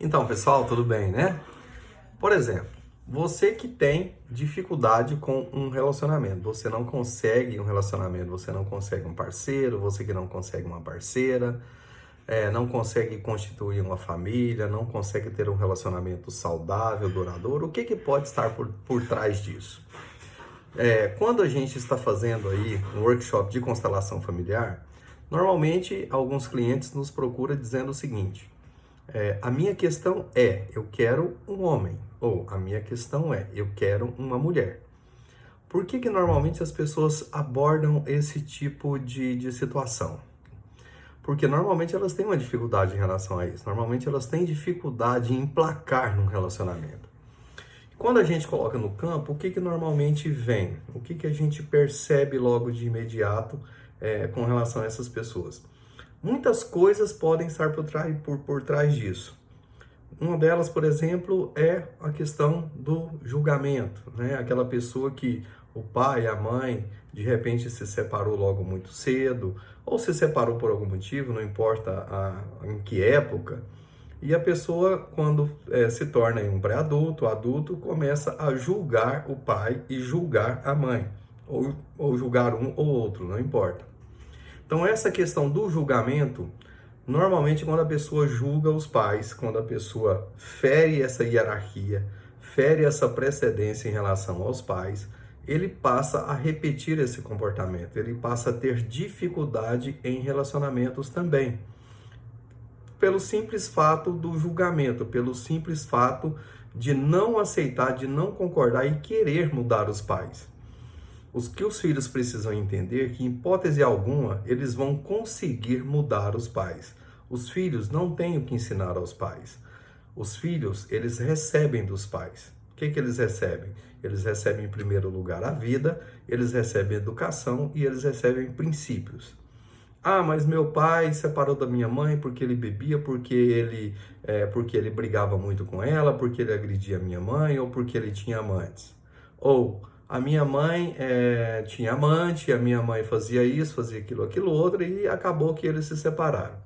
Então, pessoal, tudo bem, né? Por exemplo, você que tem dificuldade com um relacionamento, você não consegue um relacionamento, você não consegue um parceiro, você que não consegue uma parceira, não consegue constituir uma família, não consegue ter um relacionamento saudável, duradouro, o que que pode estar por trás disso? Quando a gente está fazendo aí um workshop de constelação familiar, normalmente alguns clientes nos procuram dizendo o seguinte: a minha questão é, eu quero um homem, ou a minha questão é, eu quero uma mulher. Por que que normalmente as pessoas abordam esse tipo de situação? Porque normalmente elas têm uma dificuldade em relação a isso, normalmente elas têm dificuldade em emplacar num relacionamento. Quando a gente coloca no campo, o que que normalmente vem? O que que a gente percebe logo de imediato com relação a essas pessoas? Muitas coisas podem estar por trás disso. Uma delas, por exemplo, é a questão do julgamento, né? Aquela pessoa que o pai, a mãe, de repente se separou logo muito cedo, ou se separou por algum motivo, não importa em que época, e a pessoa, quando se torna um pré-adulto, adulto, começa a julgar o pai e julgar a mãe, ou julgar um ou outro, não importa. Então, essa questão do julgamento, normalmente quando a pessoa julga os pais, quando a pessoa fere essa hierarquia, fere essa precedência em relação aos pais, ele passa a repetir esse comportamento, ele passa a ter dificuldade em relacionamentos também. Pelo simples fato do julgamento, pelo simples fato de não aceitar, de não concordar e querer mudar os pais. Os que os filhos precisam entender que, em hipótese alguma, eles vão conseguir mudar os pais. Os filhos não têm o que ensinar aos pais. Os filhos, eles recebem dos pais. O que que eles recebem? Eles recebem, em primeiro lugar, a vida, eles recebem educação e eles recebem princípios. Ah, mas meu pai separou da minha mãe porque ele bebia, porque ele brigava muito com ela, porque ele agredia a minha mãe ou porque ele tinha amantes. Ou a minha mãe tinha amante, a minha mãe fazia isso, fazia aquilo outro e acabou que eles se separaram.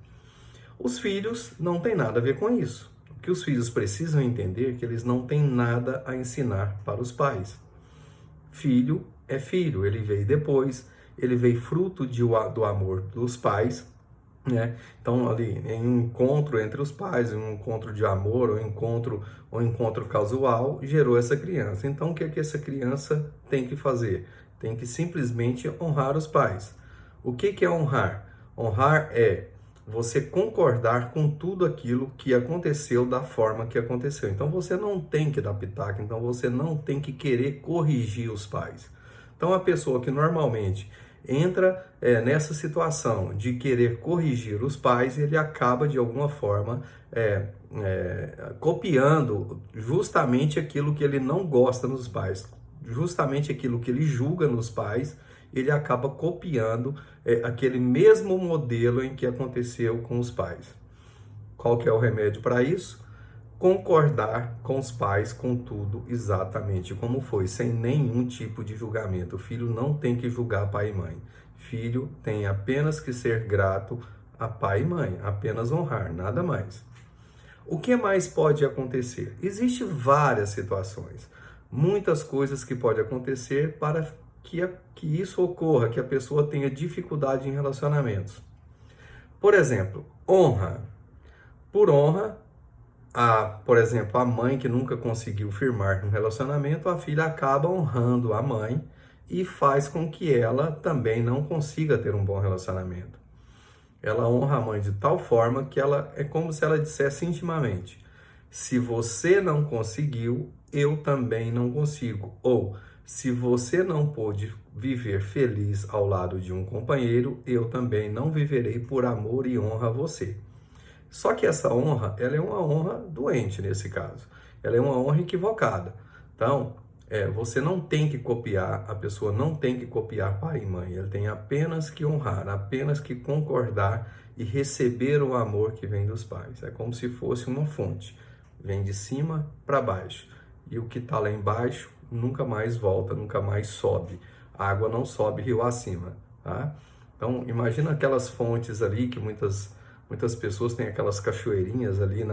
Os filhos não têm nada a ver com isso. O que os filhos precisam entender é que eles não têm nada a ensinar para os pais. Filho é filho, ele veio depois, ele veio fruto do amor dos pais, né? Então, ali, em um encontro entre os pais, em um encontro de amor, ou encontro casual, gerou essa criança. Então, o que é que essa criança tem que fazer? Tem que simplesmente honrar os pais. O que que é honrar? Honrar é você concordar com tudo aquilo que aconteceu da forma que aconteceu. Então, você não tem que dar pitaco, então você não tem que querer corrigir os pais. Então, a pessoa que normalmente entra nessa situação de querer corrigir os pais, ele acaba de alguma forma copiando justamente aquilo que ele não gosta nos pais, justamente aquilo que ele julga nos pais, ele acaba copiando aquele mesmo modelo em que aconteceu com os pais. Qual que é o remédio para isso? Concordar com os pais com tudo exatamente como foi, sem nenhum tipo de julgamento. O filho não tem que julgar pai e mãe. Filho tem apenas que ser grato a pai e mãe, apenas honrar, nada mais. O que mais pode acontecer? Existem várias situações, muitas coisas que podem acontecer para que isso ocorra, que a pessoa tenha dificuldade em relacionamentos. Por exemplo, honra. Por honra, por exemplo, a mãe que nunca conseguiu firmar um relacionamento, a filha acaba honrando a mãe e faz com que ela também não consiga ter um bom relacionamento. Ela honra a mãe de tal forma que ela é como se ela dissesse intimamente: se você não conseguiu, eu também não consigo. Ou, se você não pôde viver feliz ao lado de um companheiro, eu também não viverei por amor e honra a você. Só que essa honra, ela é uma honra doente nesse caso. Ela é uma honra equivocada. Então, você não tem que copiar, a pessoa não tem que copiar pai e mãe. Ele tem apenas que honrar, apenas que concordar e receber o amor que vem dos pais. É como se fosse uma fonte. Vem de cima para baixo. E o que está lá embaixo nunca mais volta, nunca mais sobe. A água não sobe rio acima, tá? Então, imagina aquelas fontes ali que muitas Muitas pessoas têm aquelas cachoeirinhas ali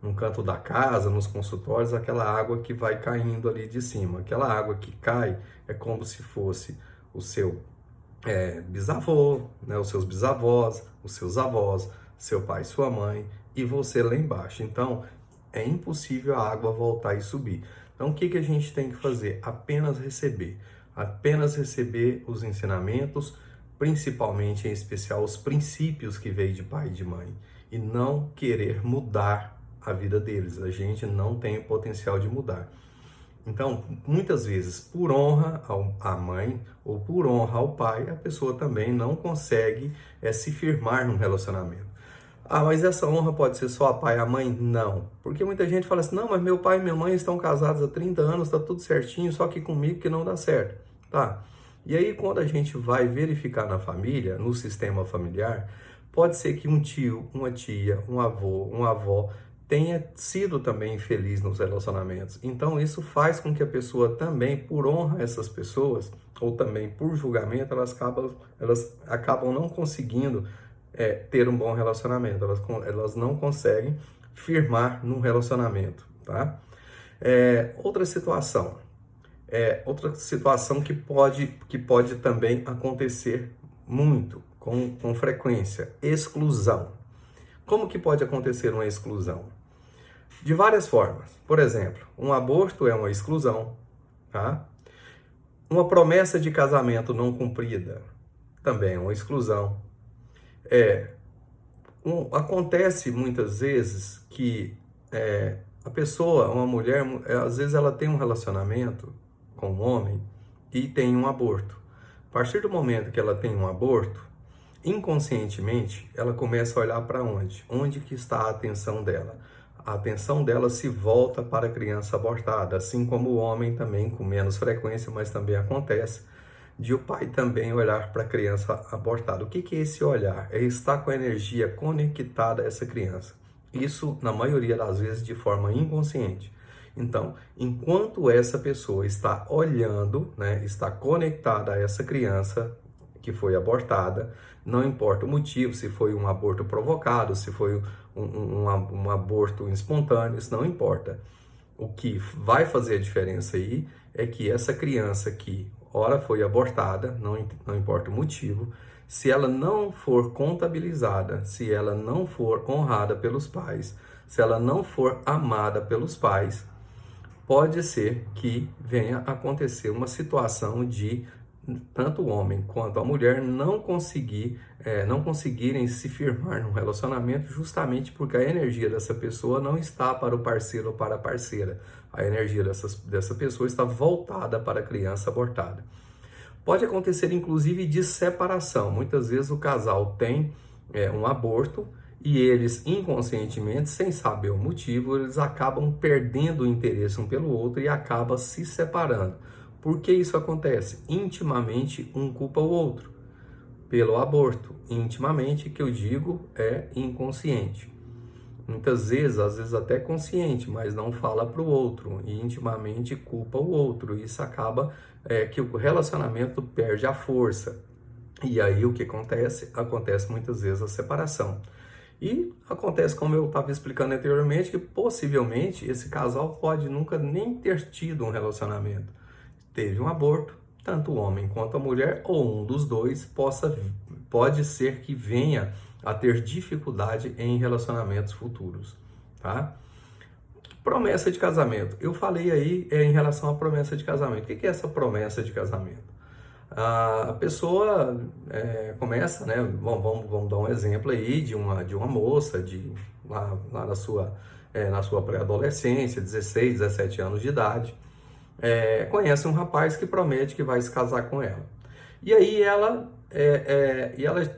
no canto da casa, nos consultórios, aquela água que vai caindo ali de cima. Aquela água que cai é como se fosse o seu bisavô, né, os seus bisavós, os seus avós, seu pai, sua mãe e você lá embaixo. Então, é impossível a água voltar e subir. Então, o que a gente tem que fazer? Apenas receber os ensinamentos, principalmente, em especial, os princípios que veio de pai e de mãe, e não querer mudar a vida deles. A gente não tem o potencial de mudar. Então, muitas vezes, por honra à mãe ou por honra ao pai, a pessoa também não consegue se firmar num relacionamento. Ah, mas essa honra pode ser só a pai e a mãe? Não. Porque muita gente fala assim, não, mas meu pai e minha mãe estão casados há 30 anos, está tudo certinho, só que comigo que não dá certo. Tá? E aí, quando a gente vai verificar na família, no sistema familiar, pode ser que um tio, uma tia, um avô, uma avó tenha sido também infeliz nos relacionamentos. Então, isso faz com que a pessoa também, por honra a essas pessoas, ou também por julgamento, elas acabam não conseguindo ter um bom relacionamento. Elas não conseguem firmar num relacionamento, tá? Outra situação que pode também acontecer muito, com frequência, exclusão. Como que pode acontecer uma exclusão? De várias formas. Por exemplo, um aborto é uma exclusão, tá? Uma promessa de casamento não cumprida também é uma exclusão. Acontece muitas vezes que a pessoa, uma mulher, às vezes ela tem um relacionamento com um homem e tem um aborto. A partir do momento que ela tem um aborto, inconscientemente, ela começa a olhar para onde? Onde que está a atenção dela? A atenção dela se volta para a criança abortada, assim como o homem também, com menos frequência, mas também acontece, de o pai também olhar para a criança abortada. O que é esse olhar? É estar com a energia conectada a essa criança. Isso, na maioria das vezes, de forma inconsciente. Então, enquanto essa pessoa está olhando, né, está conectada a essa criança que foi abortada, não importa o motivo, se foi um aborto provocado, se foi um aborto espontâneo, isso não importa. O que vai fazer a diferença aí é que essa criança que ora foi abortada, não importa o motivo, se ela não for contabilizada, se ela não for honrada pelos pais, se ela não for amada pelos pais, pode ser que venha a acontecer uma situação de tanto o homem quanto a mulher não conseguirem se firmar num relacionamento, justamente porque a energia dessa pessoa não está para o parceiro ou para a parceira. A energia dessa pessoa está voltada para a criança abortada. Pode acontecer, inclusive, de separação. Muitas vezes o casal tem um aborto e eles, inconscientemente, sem saber o motivo, eles acabam perdendo o interesse um pelo outro e acabam se separando. Por que isso acontece? Intimamente, um culpa o outro pelo aborto. Intimamente, que eu digo, é inconsciente. Muitas vezes, às vezes até consciente, mas não fala para o outro. E intimamente culpa o outro. Isso acaba que o relacionamento perde a força. E aí o que acontece? Acontece muitas vezes a separação. E acontece, como eu estava explicando anteriormente, que possivelmente esse casal pode nunca nem ter tido um relacionamento. Teve um aborto, tanto o homem quanto a mulher, ou um dos dois, pode ser que venha a ter dificuldade em relacionamentos futuros, tá? Promessa de casamento. Eu falei aí em relação à promessa de casamento. O que é essa promessa de casamento? A pessoa começa, né? Vamos dar um exemplo aí de uma moça lá na sua pré-adolescência, 16, 17 anos de idade. Conhece um rapaz que promete que vai se casar com ela. E aí ela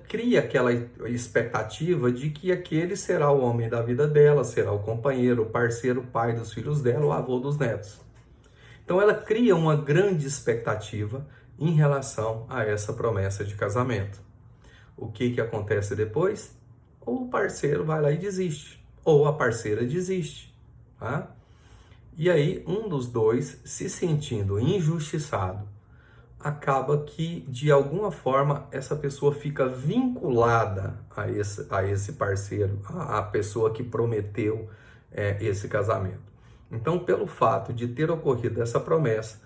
cria aquela expectativa de que aquele será o homem da vida dela, será o companheiro, o parceiro, o pai dos filhos dela, o avô dos netos. Então ela cria uma grande expectativa em relação a essa promessa de casamento. O que acontece depois? Ou o parceiro vai lá e desiste, ou a parceira desiste, tá? E aí, um dos dois, se sentindo injustiçado acaba que, de alguma forma, essa pessoa fica vinculada a esse parceiro, a pessoa que prometeu esse casamento. Então, pelo fato de ter ocorrido essa promessa,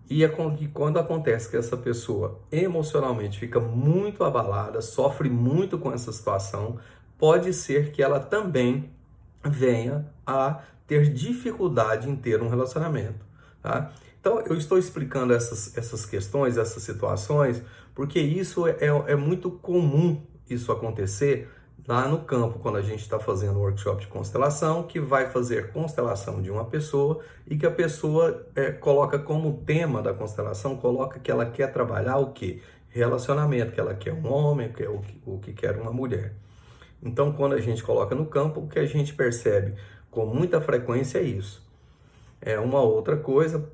e quando acontece que essa pessoa emocionalmente fica muito abalada, sofre muito com essa situação, pode ser que ela também venha a ter dificuldade em ter um relacionamento, tá? Então, eu estou explicando essas questões, essas situações, porque isso é muito comum isso acontecer lá no campo, quando a gente está fazendo um workshop de constelação, que vai fazer constelação de uma pessoa e que a pessoa coloca como tema da constelação, coloca que ela quer trabalhar o quê? Relacionamento, que ela quer um homem, que é o que quer uma mulher. Então, quando a gente coloca no campo, o que a gente percebe com muita frequência é isso. Uma outra coisa,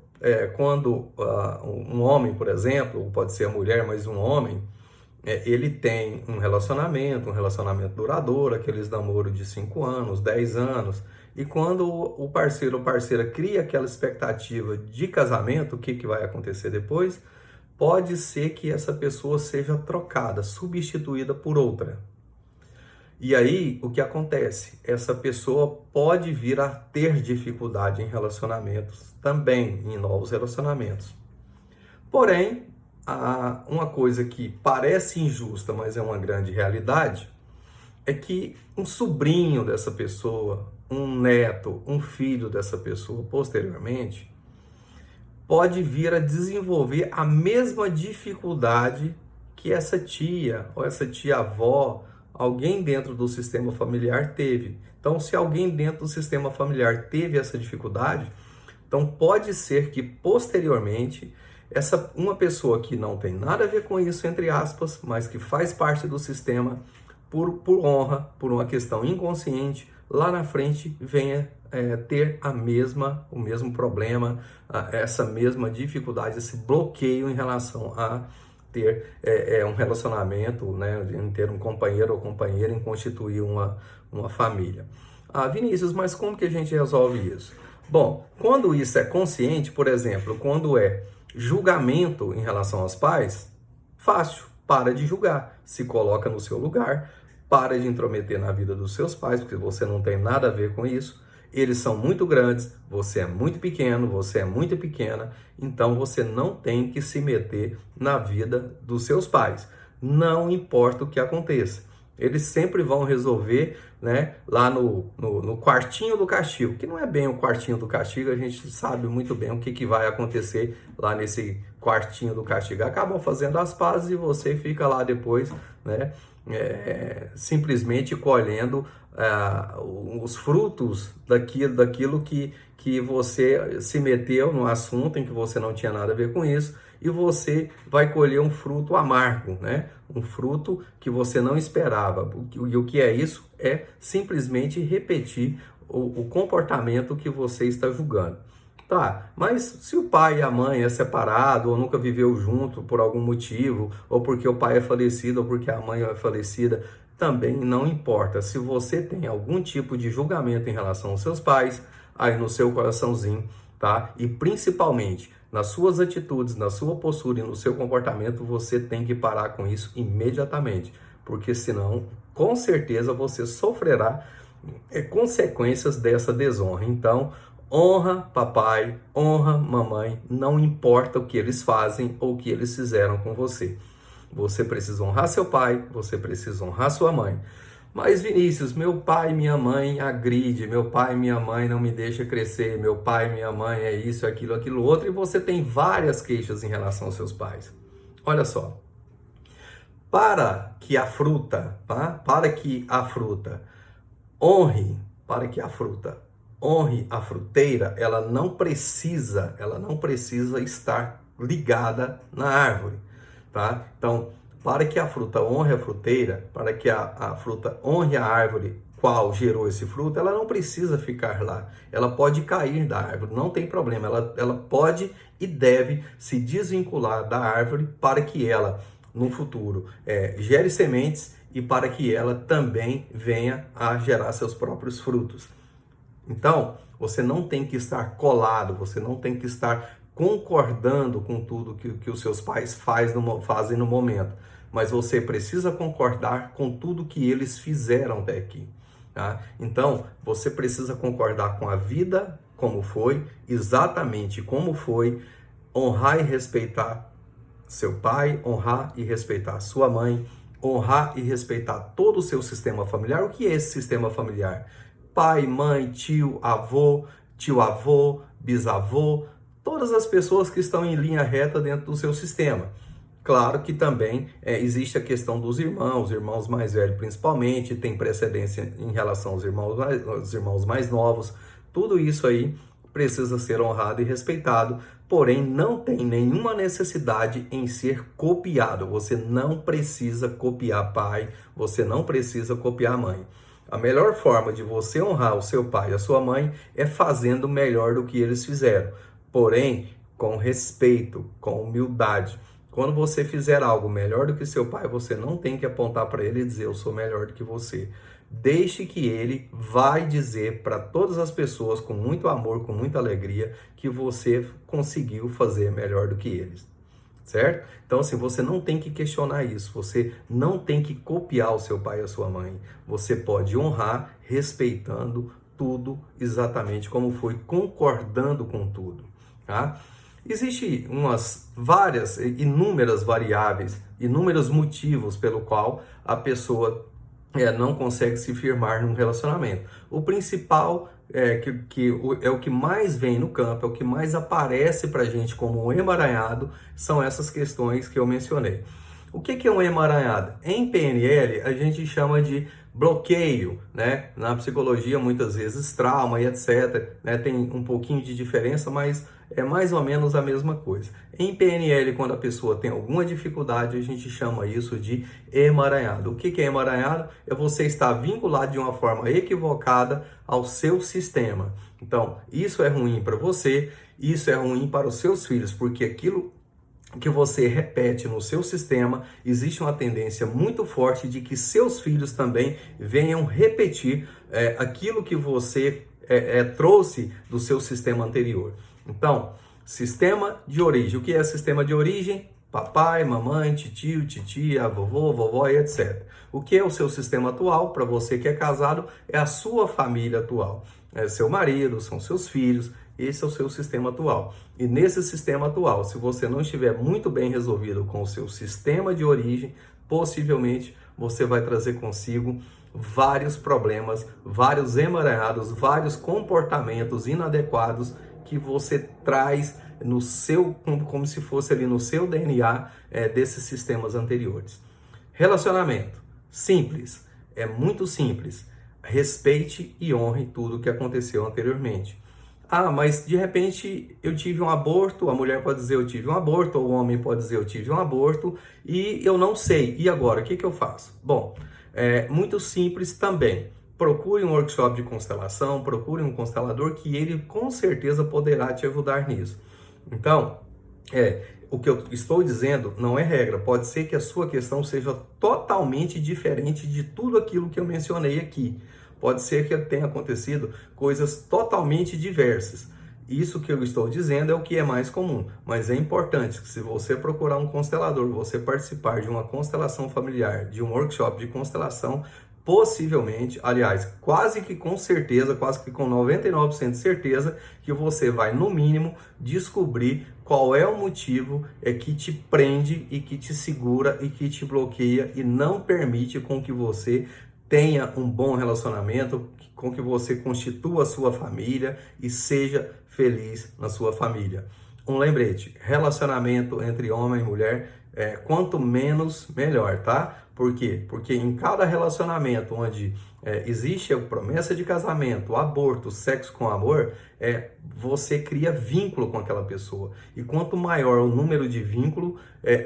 quando um homem, por exemplo, ou pode ser a mulher, mas um homem, ele tem um relacionamento duradouro, aqueles namoros de 5 anos, 10 anos, e quando o parceiro ou parceira cria aquela expectativa de casamento, o que vai acontecer depois? Pode ser que essa pessoa seja trocada, substituída por outra. E aí, o que acontece? Essa pessoa pode vir a ter dificuldade em relacionamentos também, em novos relacionamentos. Porém, uma coisa que parece injusta, mas é uma grande realidade, é que um sobrinho dessa pessoa, um neto, um filho dessa pessoa, posteriormente, pode vir a desenvolver a mesma dificuldade que essa tia ou essa tia-avó, alguém dentro do sistema familiar teve. Então, se alguém dentro do sistema familiar teve essa dificuldade, então pode ser que posteriormente uma pessoa que não tem nada a ver com isso, entre aspas, mas que faz parte do sistema por honra, por uma questão inconsciente, lá na frente venha ter o mesmo problema, essa mesma dificuldade, esse bloqueio em relação a ter um relacionamento, né, em ter um companheiro ou companheira, em constituir uma família. Vinícius, mas como que a gente resolve isso? Bom, quando isso é consciente, por exemplo, quando é julgamento em relação aos pais, fácil, para de julgar, se coloca no seu lugar, para de intrometer na vida dos seus pais, porque você não tem nada a ver com isso. Eles são muito grandes, você é muito pequeno, você é muito pequena, então você não tem que se meter na vida dos seus pais. Não importa o que aconteça. Eles sempre vão resolver, né, lá no quartinho do castigo, que não é bem o quartinho do castigo, a gente sabe muito bem o que vai acontecer lá nesse quartinho do castigo. Acabam fazendo as pazes e você fica lá depois, né, simplesmente colhendo os frutos daquilo que você se meteu no assunto em que você não tinha nada a ver com isso, e você vai colher um fruto amargo, né? Um fruto que você não esperava. E o que é isso? É simplesmente repetir o comportamento que você está julgando. Tá, mas se o pai e a mãe é separado, ou nunca viveu junto por algum motivo, ou porque o pai é falecido, ou porque a mãe é falecida, também não importa. Se você tem algum tipo de julgamento em relação aos seus pais, aí no seu coraçãozinho, tá? E principalmente nas suas atitudes, na sua postura e no seu comportamento, você tem que parar com isso imediatamente, porque senão, com certeza, você sofrerá consequências dessa desonra. Então, honra papai, honra mamãe, não importa o que eles fazem ou o que eles fizeram com você. Você precisa honrar seu pai, você precisa honrar sua mãe. Mas Vinícius, meu pai e minha mãe agride, meu pai e minha mãe não me deixam crescer, meu pai e minha mãe é isso, aquilo outro, e você tem várias queixas em relação aos seus pais. Olha só, para que a fruta honre a fruteira, ela não precisa estar ligada na árvore, tá? Então, para que a fruta honre a fruteira, para que a fruta honre a árvore qual gerou esse fruto, ela não precisa ficar lá. Ela pode cair da árvore, não tem problema. Ela pode e deve se desvincular da árvore para que ela, no futuro, gere sementes e para que ela também venha a gerar seus próprios frutos. Então, você não tem que estar colado, você não tem que estar concordando com tudo que os seus pais fazem no momento, mas você precisa concordar com tudo que eles fizeram até aqui. Tá? Então, você precisa concordar com a vida como foi, exatamente como foi, honrar e respeitar seu pai, honrar e respeitar sua mãe, honrar e respeitar todo o seu sistema familiar. O que é esse sistema familiar? Pai, mãe, tio, avô, tio-avô, bisavô, todas as pessoas que estão em linha reta dentro do seu sistema. Claro que também existe a questão dos irmãos mais velhos principalmente, tem precedência em relação aos irmãos mais novos. Tudo isso aí precisa ser honrado e respeitado, porém não tem nenhuma necessidade em ser copiado. Você não precisa copiar pai, você não precisa copiar mãe. A melhor forma de você honrar o seu pai e a sua mãe é fazendo melhor do que eles fizeram, porém com respeito, com humildade. Quando você fizer algo melhor do que seu pai, você não tem que apontar para ele e dizer eu sou melhor do que você. Deixe que ele vai dizer para todas as pessoas com muito amor, com muita alegria, que você conseguiu fazer melhor do que eles. Certo? Então, assim, você não tem que questionar isso, você não tem que copiar o seu pai e a sua mãe. Você pode honrar respeitando tudo exatamente como foi, concordando com tudo, tá? Existem inúmeras variáveis, inúmeros motivos pelo qual a pessoa não consegue se firmar num relacionamento. O principal é o que mais vem no campo, é o que mais aparece pra gente como um emaranhado, são essas questões que eu mencionei. O que é um emaranhado? Em PNL, a gente chama de bloqueio, né? Na psicologia, muitas vezes, trauma e etc. Né? Tem um pouquinho de diferença, mas é mais ou menos a mesma coisa. Em PNL, quando a pessoa tem alguma dificuldade, a gente chama isso de emaranhado. O que é emaranhado? É você estar vinculado de uma forma equivocada ao seu sistema. Então, isso é ruim para você, isso é ruim para os seus filhos, porque aquilo que você repete no seu sistema, existe uma tendência muito forte de que seus filhos também venham repetir aquilo que você trouxe do seu sistema anterior. Então, sistema de origem. O que é sistema de origem? Papai, mamãe, titio, titia, vovô, vovó e etc. O que é o seu sistema atual? Para você que é casado, é a sua família atual. É seu marido, são seus filhos. Esse é o seu sistema atual. E nesse sistema atual, se você não estiver muito bem resolvido com o seu sistema de origem, possivelmente você vai trazer consigo vários problemas, vários emaranhados, vários comportamentos inadequados que você traz no seu, como se fosse ali no seu DNA desses sistemas anteriores. Relacionamento. Simples. É muito simples. Respeite e honre tudo que aconteceu anteriormente. Ah, mas de repente eu tive um aborto, a mulher pode dizer eu tive um aborto, ou o homem pode dizer eu tive um aborto, e eu não sei. E agora, o que eu faço? Bom, muito simples também. Procure um workshop de constelação, procure um constelador que ele com certeza poderá te ajudar nisso. Então, o que eu estou dizendo não é regra. Pode ser que a sua questão seja totalmente diferente de tudo aquilo que eu mencionei aqui. Pode ser que tenha acontecido coisas totalmente diversas. Isso que eu estou dizendo é o que é mais comum, mas é importante que se você procurar um constelador, você participar de uma constelação familiar, de um workshop de constelação, possivelmente, aliás, quase que com certeza, quase que com 99% de certeza, que você vai, no mínimo, descobrir qual é o motivo que te prende e que te segura e que te bloqueia e não permite com que você tenha um bom relacionamento, com que você constitua a sua família e seja feliz na sua família. Um lembrete, relacionamento entre homem e mulher, quanto menos, melhor, tá? Por quê? Porque em cada relacionamento onde existe a promessa de casamento, aborto, sexo com amor, você cria vínculo com aquela pessoa. E quanto maior o número de vínculo,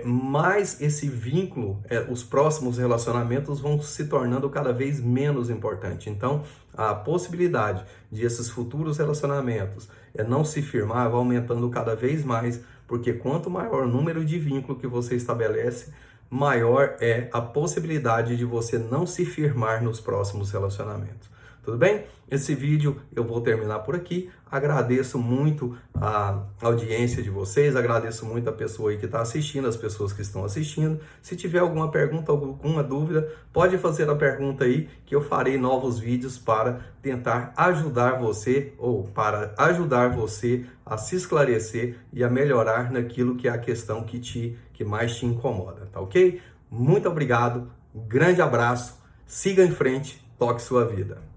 mais esse vínculo, os próximos relacionamentos vão se tornando cada vez menos importante. Então, a possibilidade de esses futuros relacionamentos não se firmar vai aumentando cada vez mais, porque quanto maior o número de vínculo que você estabelece, maior é a possibilidade de você não se firmar nos próximos relacionamentos. Tudo bem? Esse vídeo eu vou terminar por aqui. Agradeço muito a audiência de vocês, agradeço muito a pessoa aí que está assistindo, as pessoas que estão assistindo. Se tiver alguma pergunta, alguma dúvida, pode fazer a pergunta aí que eu farei novos vídeos para tentar ajudar você ou para ajudar você a se esclarecer e a melhorar naquilo que é a questão que mais te incomoda, tá ok? Muito obrigado, grande abraço, siga em frente, toque sua vida.